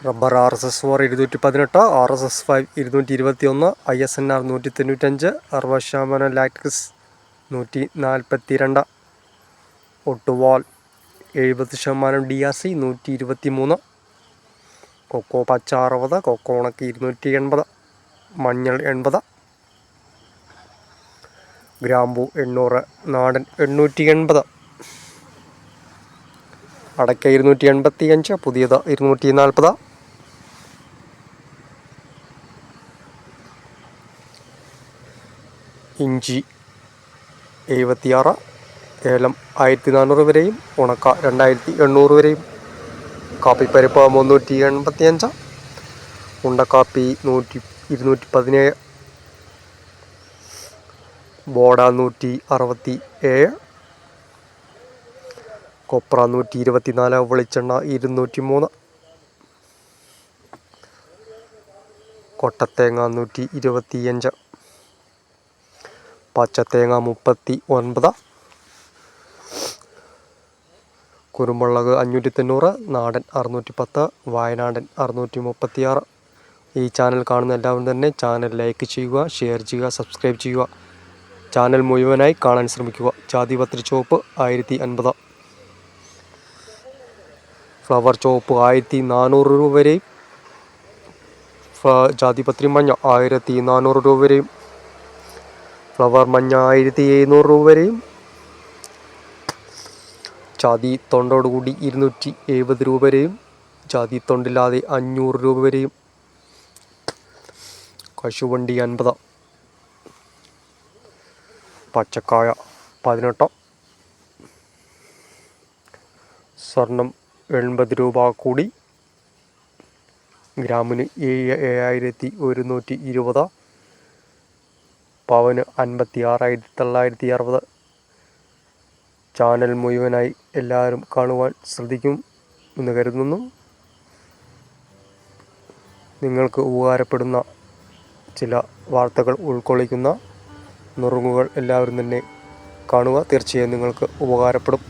Rubber RSS-4 218, RSS-5 221, ISNR 195, 60% latex 142, ഒട്ടുവാൾ 70%, DRC 123, cocoa പച്ച 60, cocoa ഉണക്കി 280, മഞ്ഞൾ 80, ഗ്രാമ്പു 800, നാടൻ 880, അടയ്ക്ക 285, പുതിയത് 240, ഇഞ്ചി 76, ഏലം 1400 വരെയും ഉണക്ക 2800 വരെയും, കാപ്പിപ്പരിപ്പ് 385, ഉണ്ടക്കാപ്പി 217, ബോഡ 167, കൊപ്ര 124, വെളിച്ചെണ്ണ 203, കൊട്ടത്തേങ്ങ 125, പച്ചത്തേങ്ങ 39, കുരുമുളക് 590, നാടൻ 610, വയനാടൻ 636. ഈ ചാനൽ കാണുന്ന എല്ലാവരും തന്നെ ചാനൽ ലൈക്ക് ചെയ്യുക, ഷെയർ ചെയ്യുക, സബ്സ്ക്രൈബ് ചെയ്യുക. ചാനൽ മുഴുവനായി കാണാൻ ശ്രമിക്കുക. ജാതിപത്രി ചുവപ്പ് 1050, ഫ്ലവർ ചുവപ്പ് 1400 രൂപ വരെയും, ജാതിപത്രി മഞ്ഞ 1400 രൂപ വരെയും, ഫ്ലവർ മഞ്ഞ 1700 രൂപ വരെയും, ജാതി തൊണ്ടോടുകൂടി 270 രൂപ വരെയും, ജാതി തൊണ്ടില്ലാതെ 500 രൂപ വരെയും, കശുവണ്ടി 50, പച്ചക്കായ 18, സ്വർണം 80 രൂപ കൂടി, ഗ്രാമിന് 7120, പവന് 56,960. ചാനൽ മുഴുവനായി എല്ലാവരും കാണുവാൻ ശ്രദ്ധിക്കും എന്ന് കരുതുന്നു. നിങ്ങൾക്ക് ഉപകാരപ്പെടുന്ന ചില വാർത്തകൾ ഉൾക്കൊള്ളിക്കുന്ന നുറുങ്ങുകൾ എല്ലാവരും തന്നെ കാണുക. തീർച്ചയായും നിങ്ങൾക്ക് ഉപകാരപ്പെടും.